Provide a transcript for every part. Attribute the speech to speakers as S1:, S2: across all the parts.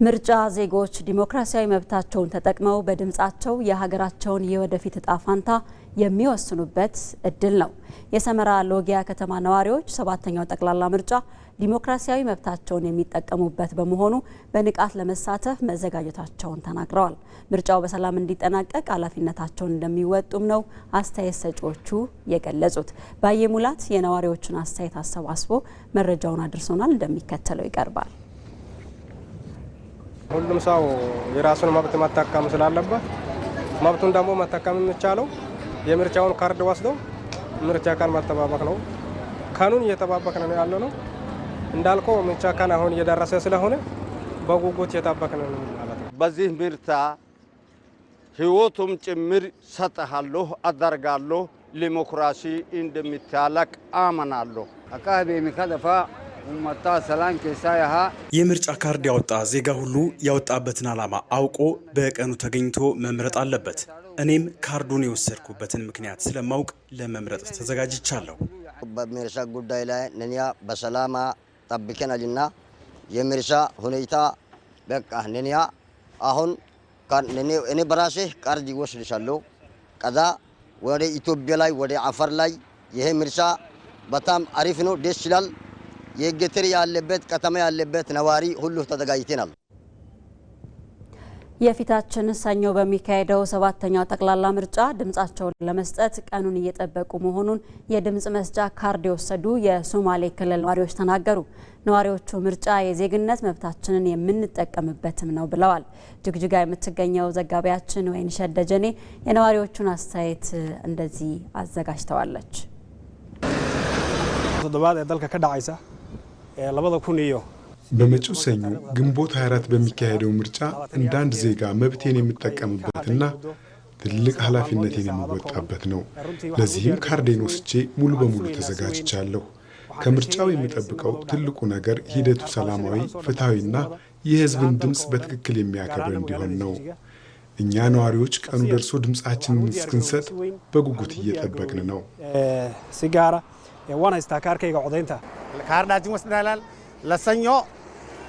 S1: ምርጫ ዜጎች ዲሞክራሲያዊ መብታቸውን ተጠቅመው በድምጻቸው የሀገራቸውን የወደፊት ዕጣ ፈንታ የሚወስኑበት እድል ነው። የሰመራ ሎጊያ ከተማ ነዋሪዎች ሰባተኛው ጠቅላላ ምርጫ ዲሞክራሲያዊ መብታቸውን የሚጠቀሙበት በመሆኑ በንቃት ለመሳተፍ መዘጋጀታቸውን ተናግረዋል። ምርጫው በሰላም እንዲጠናቀቅ ኃላፊነታቸውን እንደሚወጡም ነው አስተያየት ሰጪዎቹ የገለጹት። ባየሙላት የነዋሪዎችን አስተያየት አሰባስቦ መረጃውን አድርሶናል፣ እንደሚከተለው ይቀርባል።
S2: ሁሉም ሰው የራሱን መብት መጠቀም ስላለበት መብቱን ደግሞ መጠቀም የሚቻለው የምርጫውን ካርድ ወስዶ ምርጫ ቀን መጠባበቅ ነው። ቀኑን እየተጠባበቅን ነው ያለነው። እንዳልከው ምርጫ ቀን አሁን እየደረሰ ስለሆነ በጉጉት እየጠበቅን ነው ማለት ነው።
S3: በዚህ ምርጫ ህይወቱም ጭምር ሰጥሃለሁ አደርጋለሁ ዲሞክራሲ እንደሚታለቅ አመናለሁ አካባቢ የሚከለፋ ኡመታ ሰላም ከሳያሃ
S4: የምርጫ ካርድ ያወጣ ዜጋ ሁሉ ያወጣበትን ዓላማ አውቆ በቀኑ ተገኝቶ መምረጥ አለበት። እኔም ካርዱን የወሰድኩበትን ምክንያት ስለማውቅ ለመምረጥ ተዘጋጅቻለሁ።
S5: በምርጫ ጉዳይ ላይ ነኛ በሰላማ ጠብቀናልና የምርጫ ሁኔታ በቃ ነኛ አሁን እኔ በራሴ ካርድ ወስድሻለሁ። ከዛ ወደ ኢትዮጵያ ላይ ወደ አፋር ላይ ይሄ ምርጫ በጣም አሪፍ ነው፣ ደስ ይላል። የገተር ያለበት ከተማ ያለበት ነዋሪ ሁሉ ተዘጋጅተናል።
S1: የፊታችን ሰኞ በሚካሄደው ሰባተኛው ጠቅላላ ምርጫ ድምጻቸውን ለመስጠት ቀኑን እየጠበቁ መሆኑን የድምጽ መስጫ ካርድ የወሰዱ የሶማሌ ክልል ነዋሪዎች ተናገሩ። ነዋሪዎቹ ምርጫ የዜግነት መብታችንን የምንጠቀምበትም ነው ብለዋል። ጅግጅጋ የምትገኘው ዘጋቢያችን ወይንሸት ደጀኔ የነዋሪዎቹን አስተያየት እንደዚህ አዘጋጅተዋለች።
S6: በመጪው ሰኞ ግንቦት 24 በሚካሄደው ምርጫ እንደ አንድ ዜጋ መብቴን የምጠቀምበትና ትልቅ ኃላፊነቴን የምወጣበት ነው። ለዚህም ካርዴን ወስጄ ሙሉ በሙሉ ተዘጋጅቻለሁ። ከምርጫው የሚጠብቀው ትልቁ ነገር ሂደቱ ሰላማዊ፣ ፍትሐዊና የሕዝብን ድምፅ በትክክል የሚያከብር እንዲሆን ነው። እኛ ነዋሪዎች ቀኑ ደርሶ ድምፃችንን እስክንሰጥ በጉጉት እየጠበቅን ነው።
S7: ካርዳችን ወስደናል። ለሰኞ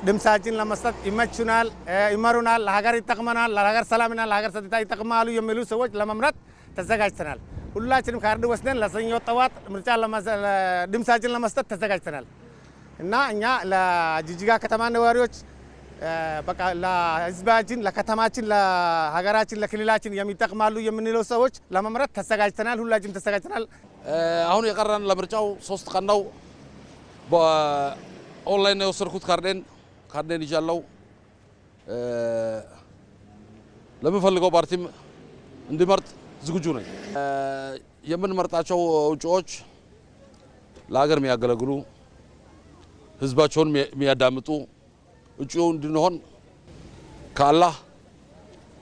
S7: ድምጻችን ለመስጠት ይመቹናል፣ ይመሩናል፣ ለሀገር ይጠቅመናል፣ ለሀገር ሰላምና ለሀገር ጸጥታ ይጠቅማሉ የሚሉ ሰዎች ለመምረጥ ተዘጋጅተናል። ሁላችንም ካርድ ወስደን ለሰኞ ጠዋት ምርጫ ድምጻችን ለመስጠት ተዘጋጅተናል እና እኛ ለጅጅጋ ከተማ ነዋሪዎች በቃ ለህዝባችን፣ ለከተማችን፣ ለሀገራችን፣ ለክልላችን የሚጠቅማሉ የምንለው ሰዎች ለመምረጥ ተዘጋጅተናል። ሁላችንም ተዘጋጅተናል።
S8: አሁን የቀረን ለምርጫው 3 ቀን ነው። በኦንላይን ነው የወሰድኩት ካርዴን ይዣለሁ። ለምፈልገው ፓርቲም እንዲመርጥ ዝግጁ ነኝ። የምንመርጣቸው እጩዎች ለሀገር የሚያገለግሉ ህዝባቸውን የሚያዳምጡ እጩ እንድንሆን ከአላህ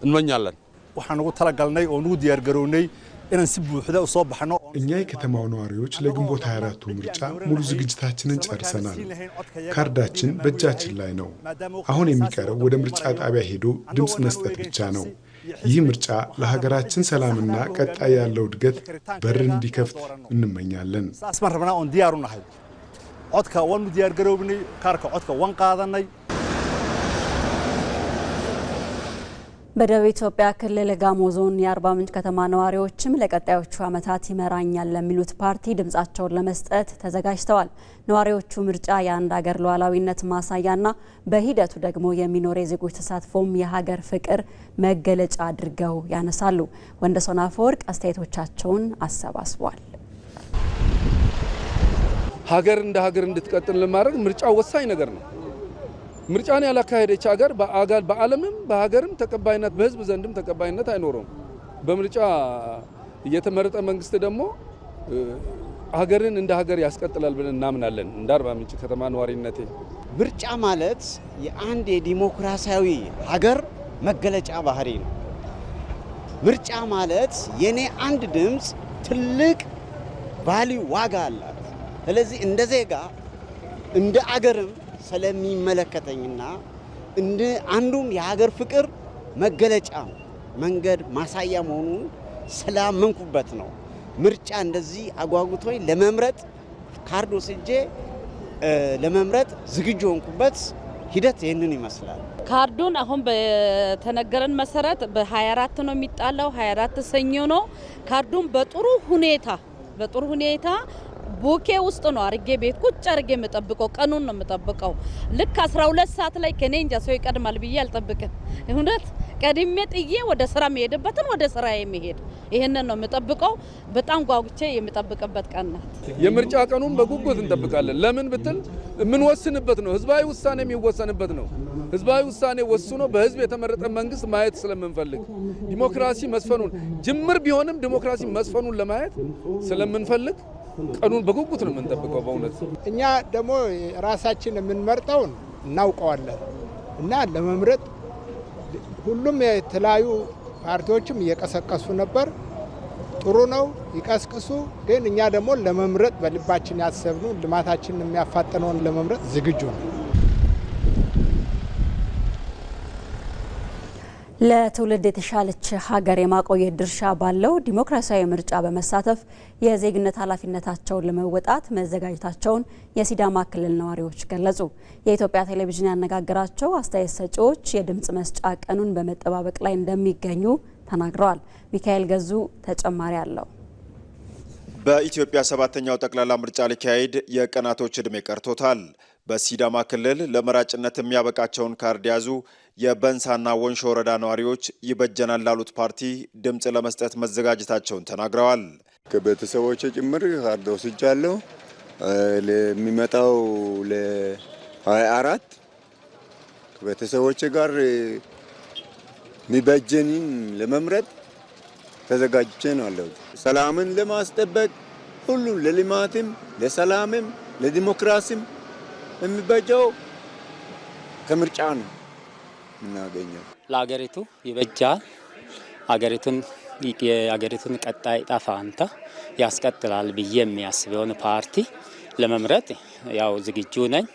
S8: እንመኛለን።
S9: waxaan ugu talagalnay oo nugu diyaar garownay inaan si buuxda u soo baxno.
S6: እኛ የከተማው ነዋሪዎች ለግንቦት 24ቱ ምርጫ ሙሉ ዝግጅታችንን ጨርሰናል። ካርዳችን በእጃችን ላይ ነው። አሁን የሚቀረው ወደ ምርጫ ጣቢያ ሄዶ ድምጽ መስጠት ብቻ ነው። ይህ ምርጫ ለሀገራችን ሰላምና ቀጣይ ያለው እድገት በር እንዲከፍት እንመኛለን።
S9: asmarna on diyaar u nahay. codka waan u diyaar garownay, kaarka codka waan qaadanay.
S1: በደቡብ ኢትዮጵያ ክልል ጋሞ ዞን የአርባ ምንጭ ከተማ ነዋሪዎችም ለቀጣዮቹ ዓመታት ይመራኛል ለሚሉት ፓርቲ ድምጻቸውን ለመስጠት ተዘጋጅተዋል። ነዋሪዎቹ ምርጫ የአንድ ሀገር ሉዓላዊነት ማሳያና በሂደቱ ደግሞ የሚኖር የዜጎች ተሳትፎም የሀገር ፍቅር መገለጫ አድርገው ያነሳሉ። ወንደሰን አፈወርቅ አስተያየቶቻቸውን አሰባስቧል።
S8: ሀገር እንደ ሀገር እንድትቀጥል ለማድረግ ምርጫው ወሳኝ ነገር ነው። ምርጫን ያላካሄደች ሀገር በዓለምም በሀገርም ተቀባይነት በህዝብ ዘንድም ተቀባይነት አይኖረውም። በምርጫ እየተመረጠ መንግስት ደግሞ ሀገርን እንደ ሀገር ያስቀጥላል ብለን እናምናለን። እንደ አርባ ምንጭ ከተማ ነዋሪነቴ
S10: ምርጫ ማለት የአንድ የዲሞክራሲያዊ ሀገር መገለጫ ባህሪ ነው። ምርጫ ማለት የኔ አንድ ድምጽ ትልቅ ቫልዩ ዋጋ አላት። ስለዚህ እንደ ዜጋ እንደ አገርም ስለሚመለከተኝና እንደ አንዱም የሀገር ፍቅር መገለጫ መንገድ ማሳያ መሆኑን ስላመንኩበት ነው ምርጫ እንደዚህ አጓጉቶኝ ለመምረጥ ካርድ ወስጄ ለመምረጥ ዝግጁ ሆንኩበት ሂደት ይሄንን ይመስላል።
S11: ካርዱን አሁን በተነገረን መሰረት በ24 ነው የሚጣላው 24 ሰኞ ነው ካርዱን በጥሩ ሁኔታ ቡኬ ውስጥ ነው አርጌ ቤት ቁጭ አርጌ መጠብቀው ቀኑን ነው መጠብቀው ልክ 12 ሰዓት ላይ ከኔ እንጃ ሰው ይቀድማል ብዬ አልጠብቅም እውነት ቀድሜ ጥዬ ወደ ስራ መሄድበትን ወደ ስራ የሚሄድ ይሄንን ነው መጠብቀው በጣም ጓጉቼ የሚጠብቅበት ቀን ናት
S8: የምርጫ ቀኑን በጉጉት እንጠብቃለን ለምን ብትል ምን ወስንበት ነው ህዝባዊ ውሳኔ የሚወሰንበት ነው ህዝባዊ ውሳኔ ወስኖ በህዝብ የተመረጠ መንግስት ማየት ስለምንፈልግ ዲሞክራሲ መስፈኑን ጅምር ቢሆንም ዲሞክራሲ መስፈኑን ለማየት ስለምንፈልግ ቀኑን በጉጉት ነው የምንጠብቀው በእውነት
S12: እኛ ደግሞ ራሳችን የምንመርጠውን እናውቀዋለን እና ለመምረጥ ሁሉም የተለያዩ ፓርቲዎችም እየቀሰቀሱ ነበር ጥሩ ነው ይቀስቅሱ ግን እኛ ደግሞ ለመምረጥ በልባችን ያሰብነው ልማታችንን የሚያፋጥነውን ለመምረጥ ዝግጁ ነው
S1: ለትውልድ የተሻለች ሀገር የማቆየት ድርሻ ባለው ዲሞክራሲያዊ ምርጫ በመሳተፍ የዜግነት ኃላፊነታቸውን ለመወጣት መዘጋጀታቸውን የሲዳማ ክልል ነዋሪዎች ገለጹ። የኢትዮጵያ ቴሌቪዥን ያነጋገራቸው አስተያየት ሰጪዎች የድምጽ መስጫ ቀኑን በመጠባበቅ ላይ እንደሚገኙ ተናግረዋል። ሚካኤል ገዙ ተጨማሪ አለው።
S13: በኢትዮጵያ 7ኛው ጠቅላላ ምርጫ ሊካሄድ የቀናቶች ዕድሜ ቀርቶታል። በሲዳማ ክልል ለመራጭነት የሚያበቃቸውን ካርድ ያዙ የበንሳና ወንሾ ወረዳ ነዋሪዎች ይበጀናል ላሉት ፓርቲ ድምጽ ለመስጠት መዘጋጀታቸውን ተናግረዋል።
S14: ከቤተሰቦቼ ጭምር ካርድ ወስጃለሁ። ለሚመጣው ለ24 ከቤተሰቦቼ ጋር የሚበጀንን ለመምረጥ ተዘጋጅቼ ነው ያለሁት። ሰላምን ለማስጠበቅ ሁሉም ለልማትም ለሰላምም ለዲሞክራሲም የሚበጀው ከምርጫ ነው የምናገኘው።
S15: ለሀገሪቱ ይበጃል። የሀገሪቱን ቀጣይ ዕጣ ፈንታ ያስቀጥላል ብዬ የሚያስበውን ፓርቲ ለመምረጥ ያው ዝግጁ ነኝ።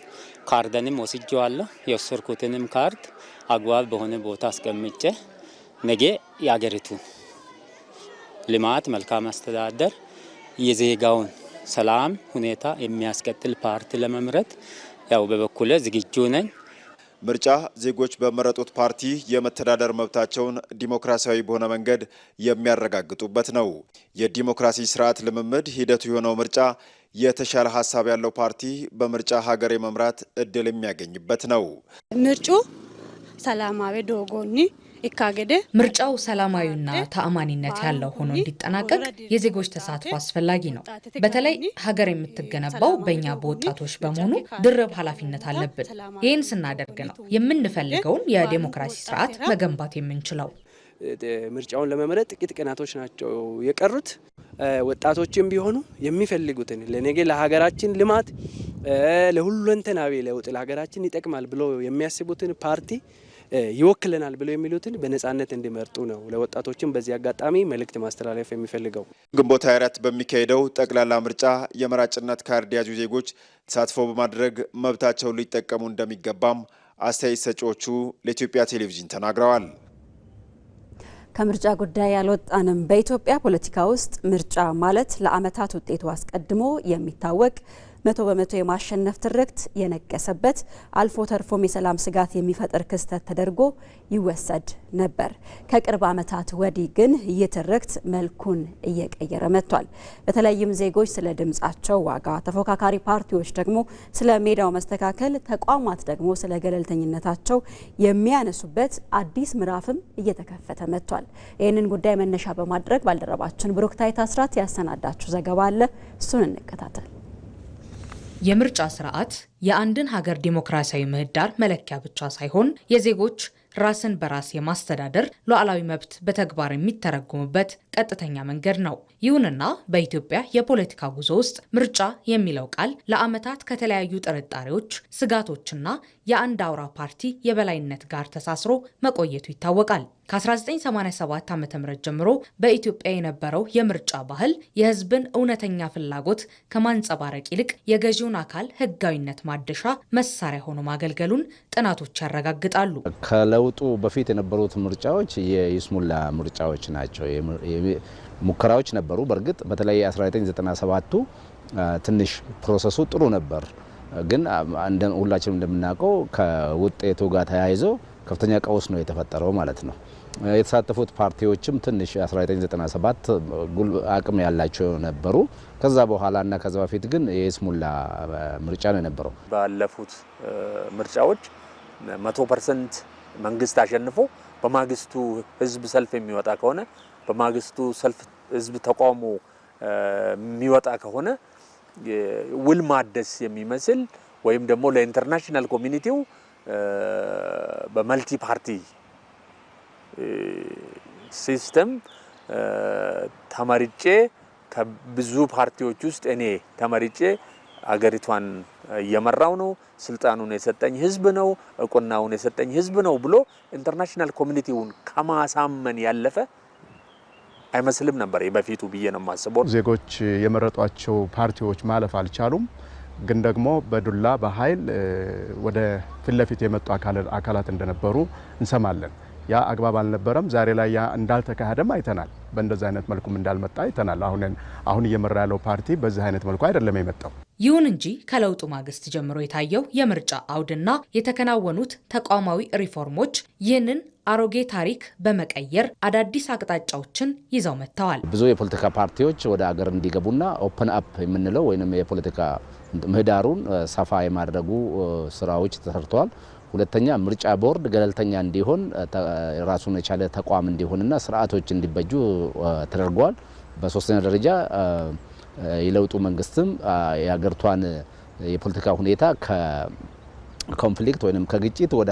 S15: ካርደንም ወስጄዋለሁ። የወሰድኩትንም ካርድ አግባብ በሆነ ቦታ አስቀምጬ ነገ የሀገሪቱ ልማት፣ መልካም አስተዳደር፣ የዜጋውን ሰላም ሁኔታ የሚያስቀጥል ፓርቲ ለመምረጥ ያው በበኩሌ ዝግጁ ነኝ።
S13: ምርጫ ዜጎች በመረጡት ፓርቲ የመተዳደር መብታቸውን ዲሞክራሲያዊ በሆነ መንገድ የሚያረጋግጡበት ነው። የዲሞክራሲ ስርዓት ልምምድ ሂደቱ የሆነው ምርጫ የተሻለ ሀሳብ ያለው ፓርቲ በምርጫ ሀገር የመምራት እድል የሚያገኝበት ነው።
S16: ምርጩ ሰላማዊ ዶጎኒ
S17: ምርጫው ሰላማዊና ተአማኒነት ያለው ሆኖ እንዲጠናቀቅ የዜጎች ተሳትፎ አስፈላጊ ነው። በተለይ ሀገር የምትገነባው በእኛ በወጣቶች በመሆኑ ድርብ ኃላፊነት አለብን። ይህን ስናደርግ ነው የምንፈልገውን የዴሞክራሲ ስርዓት መገንባት የምንችለው።
S18: ምርጫውን ለመምረጥ ጥቂት ቀናቶች ናቸው የቀሩት። ወጣቶችም ቢሆኑ የሚፈልጉትን ለነገ ለሀገራችን ልማት፣ ለሁለንተናዊ ለውጥ፣ ለሀገራችን ይጠቅማል ብሎ የሚያስቡትን ፓርቲ ይወክለናል ብለው የሚሉትን በነጻነት እንዲመርጡ ነው ለወጣቶችም በዚህ አጋጣሚ መልእክት ማስተላለፍ የሚፈልገው።
S13: ግንቦት 24 በሚካሄደው ጠቅላላ ምርጫ የመራጭነት ካርድ ያዙ ዜጎች ተሳትፎ በማድረግ መብታቸውን ሊጠቀሙ እንደሚገባም አስተያየት ሰጪዎቹ ለኢትዮጵያ ቴሌቪዥን ተናግረዋል።
S1: ከምርጫ ጉዳይ ያልወጣንም በኢትዮጵያ ፖለቲካ ውስጥ ምርጫ ማለት ለዓመታት ውጤቱ አስቀድሞ የሚታወቅ 100% የማሸነፍ ትርክት የነገሰበት አልፎ ተርፎም የሰላም ስጋት የሚፈጥር ክስተት ተደርጎ ይወሰድ ነበር። ከቅርብ ዓመታት ወዲህ ግን ይህ ትርክት መልኩን እየቀየረ መጥቷል። በተለይም ዜጎች ስለ ድምጻቸው ዋጋ፣ ተፎካካሪ ፓርቲዎች ደግሞ ስለ ሜዳው መስተካከል፣ ተቋማት ደግሞ ስለ ገለልተኝነታቸው የሚያነሱበት አዲስ ምዕራፍም እየተከፈተ መጥቷል። ይህንን ጉዳይ መነሻ በማድረግ ባልደረባችን ብሩክታይት አስራት ያሰናዳችው ዘገባ አለ። እሱን እንከታተል።
S17: የምርጫ ስርዓት የአንድን ሀገር ዲሞክራሲያዊ ምህዳር መለኪያ ብቻ ሳይሆን የዜጎች ራስን በራስ የማስተዳደር ሉዓላዊ መብት በተግባር የሚተረጎምበት ቀጥተኛ መንገድ ነው። ይሁንና በኢትዮጵያ የፖለቲካ ጉዞ ውስጥ ምርጫ የሚለው ቃል ለዓመታት ከተለያዩ ጥርጣሬዎች፣ ስጋቶችና የአንድ አውራ ፓርቲ የበላይነት ጋር ተሳስሮ መቆየቱ ይታወቃል። ከ1987 ዓ.ም ጀምሮ በኢትዮጵያ የነበረው የምርጫ ባህል የሕዝብን እውነተኛ ፍላጎት ከማንጸባረቅ ይልቅ የገዢውን አካል ሕጋዊነት ማደሻ መሳሪያ ሆኖ ማገልገሉን ጥናቶች ያረጋግጣሉ።
S19: ከለውጡ በፊት የነበሩት ምርጫዎች የይስሙላ ምርጫዎች ናቸው። ሙከራዎች ነበሩ። በእርግጥ በተለይ 1997ቱ ትንሽ ፕሮሰሱ ጥሩ ነበር። ግን ሁላችንም እንደምናውቀው ከውጤቱ ጋር ተያይዞ ከፍተኛ ቀውስ ነው የተፈጠረው ማለት ነው። የተሳተፉት ፓርቲዎችም ትንሽ 1997 አቅም ያላቸው ነበሩ። ከዛ በኋላና ከዛ በፊት ግን የይስሙላ ምርጫ ነው የነበረው።
S20: ባለፉት ምርጫዎች 100% መንግስት አሸንፎ በማግስቱ ህዝብ ሰልፍ የሚወጣ ከሆነ በማግስቱ ሰልፍ ህዝብ ተቃውሞ የሚወጣ ከሆነ ውል ማደስ የሚመስል ወይም ደግሞ ለኢንተርናሽናል ኮሚኒቲው በመልቲ ፓርቲ ሲስተም ተመርጬ ከብዙ ፓርቲዎች ውስጥ እኔ ተመርጬ አገሪቷን እየመራው ነው፣ ስልጣኑን የሰጠኝ ህዝብ ነው፣ እቁናውን የሰጠኝ ህዝብ ነው ብሎ ኢንተርናሽናል ኮሚኒቲውን ከማሳመን ያለፈ አይመስልም ነበር በፊቱ ብዬ ነው የማስበው።
S21: ዜጎች የመረጧቸው ፓርቲዎች ማለፍ አልቻሉም። ግን ደግሞ በዱላ በኃይል ወደ ፊት ለፊት የመጡ አካላት እንደነበሩ እንሰማለን። ያ አግባብ አልነበረም። ዛሬ ላይ ያ እንዳልተካሄደም አይተናል። በእንደዚህ አይነት መልኩም እንዳልመጣ አይተናል። አሁን እየመራ ያለው ፓርቲ በዚህ አይነት መልኩ አይደለም የመጣው።
S17: ይሁን እንጂ ከለውጡ ማግስት ጀምሮ የታየው የምርጫ አውድና የተከናወኑት ተቋማዊ ሪፎርሞች ይህንን አሮጌ ታሪክ በመቀየር አዳዲስ አቅጣጫዎችን ይዘው መጥተዋል።
S19: ብዙ የፖለቲካ ፓርቲዎች ወደ አገር እንዲገቡና ኦፕን አፕ የምንለው ወይንም የፖለቲካ ምህዳሩን ሰፋ የማድረጉ ስራዎች ተሰርተዋል። ሁለተኛ ምርጫ ቦርድ ገለልተኛ እንዲሆን ራሱን የቻለ ተቋም እንዲሆንና ስርዓቶች እንዲበጁ ተደርጓል። በሶስተኛ ደረጃ የለውጡ መንግስትም የሀገሪቷን የፖለቲካ ሁኔታ ከኮንፍሊክት ወይንም ከግጭት ወደ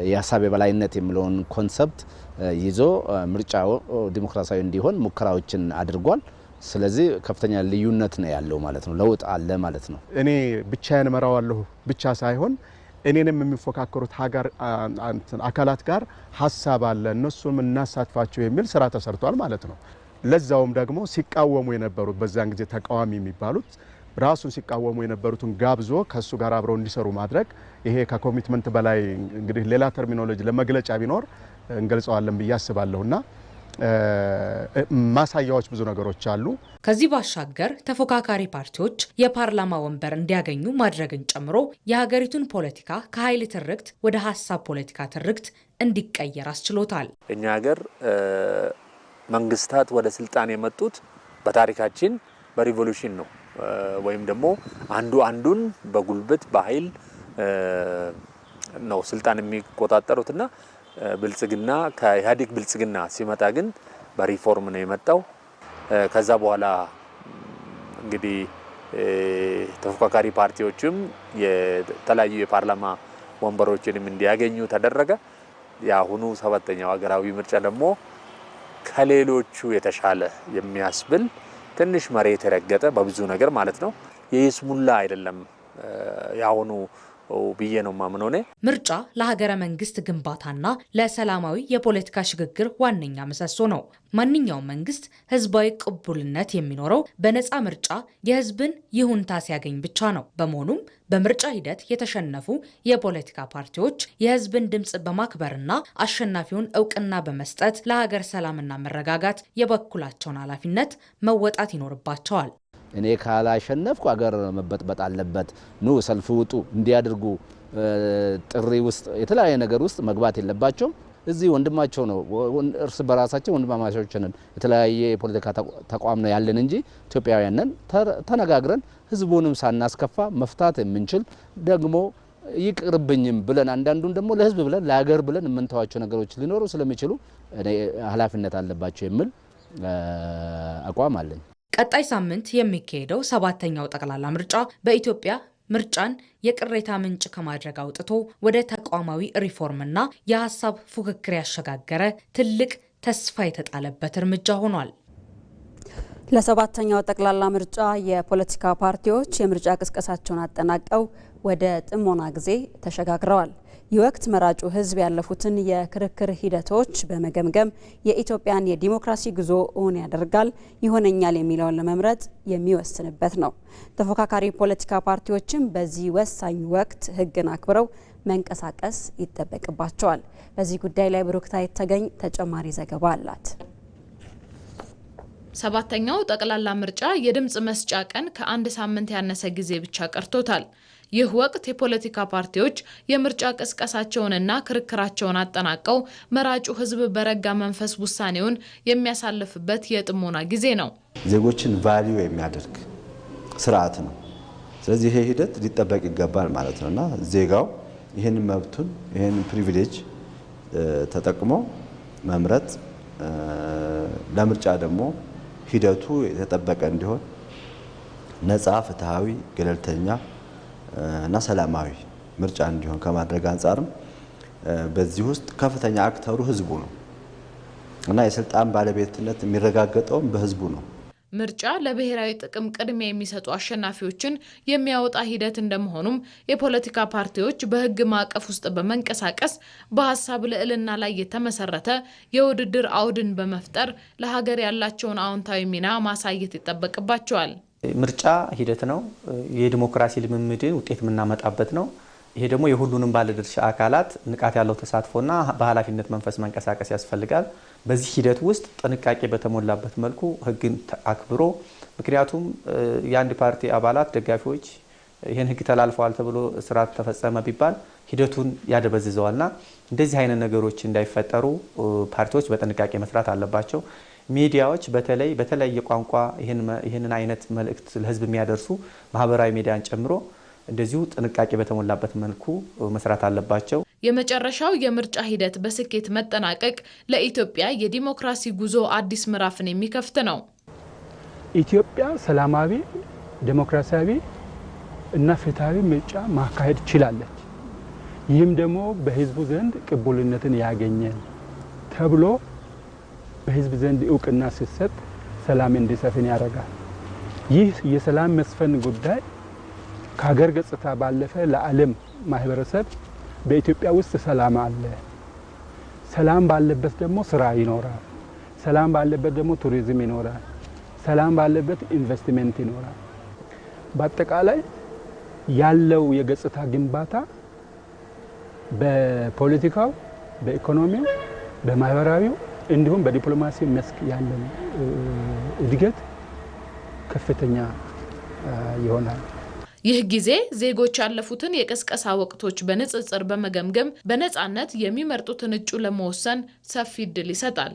S19: የሀሳብ የበላይነት የሚለውን ኮንሰፕት ይዞ ምርጫው ዲሞክራሲያዊ እንዲሆን ሙከራዎችን አድርጓል። ስለዚህ ከፍተኛ ልዩነት ነው ያለው ማለት ነው። ለውጥ አለ ማለት ነው።
S21: እኔ ብቻዬን እመራዋለሁ ብቻ ሳይሆን እኔንም የሚፎካከሩት አካላት ጋር ሀሳብ አለ፣ እነሱም እናሳትፋቸው የሚል ስራ ተሰርቷል ማለት ነው። ለዛውም ደግሞ ሲቃወሙ የነበሩት በዛን ጊዜ ተቃዋሚ የሚባሉት ራሱን ሲቃወሙ የነበሩትን ጋብዞ ከሱ ጋር አብረው እንዲሰሩ ማድረግ ይሄ ከኮሚትመንት በላይ እንግዲህ ሌላ ተርሚኖሎጂ ለመግለጫ ቢኖር እንገልጸዋለን ብዬ አስባለሁና ማሳያዎች ብዙ ነገሮች አሉ።
S17: ከዚህ ባሻገር ተፎካካሪ ፓርቲዎች የፓርላማ ወንበር እንዲያገኙ ማድረግን ጨምሮ የሀገሪቱን ፖለቲካ ከኃይል ትርክት ወደ ሀሳብ ፖለቲካ ትርክት እንዲቀየር አስችሎታል።
S20: እኛ ሀገር መንግስታት ወደ ስልጣን የመጡት በታሪካችን በሪቮሉሽን ነው ወይም ደግሞ አንዱን በጉልበት በኃይል ነው ስልጣን የሚቆጣጠሩትና ብልጽግና ከኢህአዴግ ብልጽግና ሲመጣ ግን በሪፎርም ነው የመጣው። ከዛ በኋላ እንግዲህ ተፎካካሪ ፓርቲዎችም የተለያዩ የፓርላማ ወንበሮችንም እንዲያገኙ ተደረገ። የአሁኑ 7ኛው ሀገራዊ ምርጫ ደግሞ ከሌሎቹ የተሻለ የሚያስብል ትንሽ መሬት የረገጠ በብዙ ነገር ማለት ነው የይስሙላ አይደለም ያሁኑ ብዬ ነው ማምነው።
S17: ምርጫ ለሀገረ መንግስት ግንባታና ለሰላማዊ የፖለቲካ ሽግግር ዋነኛ ምሰሶ ነው። ማንኛውም መንግስት ህዝባዊ ቅቡልነት የሚኖረው በነፃ ምርጫ የህዝብን ይሁንታ ሲያገኝ ብቻ ነው። በመሆኑም በምርጫ ሂደት የተሸነፉ የፖለቲካ ፓርቲዎች የህዝብን ድምፅ በማክበርና አሸናፊውን እውቅና በመስጠት ለሀገር ሰላምና መረጋጋት የበኩላቸውን ኃላፊነት መወጣት ይኖርባቸዋል።
S19: እኔ ካላሸነፍኩ አገር መበጥበጥ አለበት፣ ኑ ሰልፍ ውጡ እንዲያድርጉ ጥሪ ውስጥ የተለያየ ነገር ውስጥ መግባት የለባቸውም። እዚህ ወንድማቸው ነው፣ እርስ በራሳቸው ወንድማማቾች ነን። የተለያየ የፖለቲካ ተቋም ነው ያለን እንጂ ኢትዮጵያውያን ነን። ተነጋግረን ህዝቡንም ሳናስከፋ መፍታት የምንችል ደግሞ ይቅርብኝም ብለን አንዳንዱን ደግሞ ለህዝብ ብለን ለሀገር ብለን የምንተዋቸው ነገሮች ሊኖሩ ስለሚችሉ ኃላፊነት አለባቸው የሚል አቋም አለኝ።
S17: ቀጣይ ሳምንት የሚካሄደው 7ኛው ጠቅላላ ምርጫ በኢትዮጵያ ምርጫን የቅሬታ ምንጭ ከማድረግ አውጥቶ ወደ ተቋማዊ ሪፎርምና የሀሳብ ፉክክር ያሸጋገረ ትልቅ ተስፋ የተጣለበት እርምጃ ሆኗል።
S1: ለ7ኛው ጠቅላላ ምርጫ የፖለቲካ ፓርቲዎች የምርጫ ቅስቀሳቸውን አጠናቀው ወደ ጥሞና ጊዜ ተሸጋግረዋል። ይህ ወቅት መራጩ ህዝብ ያለፉትን የክርክር ሂደቶች በመገምገም የኢትዮጵያን የዲሞክራሲ ጉዞ እውን ያደርጋል፣ ይሆነኛል የሚለውን ለመምረጥ የሚወስንበት ነው። ተፎካካሪ ፖለቲካ ፓርቲዎችም በዚህ ወሳኝ ወቅት ህግን አክብረው መንቀሳቀስ ይጠበቅባቸዋል። በዚህ ጉዳይ ላይ ብሩክታይት ተገኝ ተጨማሪ ዘገባ አላት።
S22: 7ኛው ጠቅላላ ምርጫ የድምጽ መስጫ ቀን ከአንድ ሳምንት ያነሰ ጊዜ ብቻ ቀርቶታል።
S2: ይህ ወቅት የፖለቲካ ፓርቲዎች የምርጫ ቅስቀሳቸውንና ክርክራቸውን አጠናቀው መራጩ ህዝብ በረጋ መንፈስ ውሳኔውን የሚያሳልፍበት የጥሞና ጊዜ ነው።
S22: ዜጎችን ቫልዩ የሚያደርግ ስርዓት ነው። ስለዚህ ይሄ ሂደት ሊጠበቅ ይገባል ማለት ነውና ዜጋው ይሄን መብቱን ይሄን ፕሪቪሌጅ ተጠቅሞ መምረጥ ለምርጫ ደግሞ ሂደቱ የተጠበቀ እንዲሆን ነፃ፣ ፍትሃዊ፣ ገለልተኛ እና ሰላማዊ ምርጫ እንዲሆን ከማድረግ አንፃርም በዚህ ውስጥ ከፍተኛ አክተሩ ህዝቡ ነው እና የስልጣን ባለቤትነት የሚረጋገጠውም በህዝቡ ነው።
S2: ምርጫ ለብሔራዊ ጥቅም ቅድሚያ የሚሰጡ አሸናፊዎችን የሚያወጣ ሂደት እንደመሆኑም የፖለቲካ ፓርቲዎች በህግ ማዕቀፍ ውስጥ በመንቀሳቀስ በሐሳብ ልዕልና ላይ የተመሰረተ የውድድር አውድን በመፍጠር ለሀገር ያላቸውን አዎንታዊ ሚና ማሳየት ይጠበቅባቸዋል።
S23: ምርጫ ሂደት ነው። የዲሞክራሲ ልምምድን ውጤት የምናመጣበት ነው። ይሄ ደግሞ የሁሉንም ባለድርሻ አካላት ንቃት ያለው ተሳትፎና በኃላፊነት መንፈስ መንቀሳቀስ ያስፈልጋል። በዚህ ሂደት ውስጥ ጥንቃቄ በተሞላበት መልኩ ህግን አክብሮ ምክንያቱም የአንድ ፓርቲ አባላት ደጋፊዎች ይሄን ህግ ተላልፈዋል ተብሎ ስርዓት ተፈጸመ ቢባል ሂደቱን ያደበዝዘዋልና እንደዚህ አይነት ነገሮች እንዳይፈጠሩ ፓርቲዎች በጥንቃቄ መስራት አለባቸው። ሚዲያዎች በተለየ ቋንቋ ይሄንን አይነት መልእክት ለህዝብ የሚያደርሱ ማህበራዊ ሚዲያን ጨምሮ እንደዚሁ ጥንቃቄ በተሞላበት መልኩ መስራት አለባቸው።
S2: የመጨረሻው የምርጫ ሂደት በስኬት መጠናቀቅ ለኢትዮጵያ የዲሞክራሲ ጉዞ አዲስ ምዕራፍን የሚከፍት ነው።
S24: ኢትዮጵያ ሰላማዊ፣ ዲሞክራሲያዊ እና ፍትሃዊ ምርጫ ማካሄድ ችላለች። ይህም ደግሞ በህዝቡ ዘንድ ቅቡልነትን ያገኘ ተብሎ በህዝብ ዘንድ እውቅና ሲሰጥ ሰላም እንዲሰፍን ያደርጋል። ይህ የሰላም መስፈን ጉዳይ ከሀገር ገጽታ ባለፈ ለዓለም ማህበረሰብ በኢትዮጵያ ውስጥ ሰላም አለ። ሰላም ባለበት ደግሞ ስራ ይኖራል። ሰላም ባለበት ደግሞ ቱሪዝም ይኖራል። ሰላም ባለበት ኢንቨስትመንት ይኖራል። በአጠቃላይ ያለው የገጽታ ግንባታ በፖለቲካው፣ በኢኮኖሚው፣ በማህበራዊው እንዲሁም በዲፕሎማሲ መስክ ያለው እድገት ከፍተኛ ይሆናል።
S2: ይህ ጊዜ ዜጎች ያለፉትን የቅስቀሳ ወቅቶች በንጽጽር በመገምገም በነፃነት የሚመርጡትን እጩ ለመወሰን ሰፊ እድል ይሰጣል።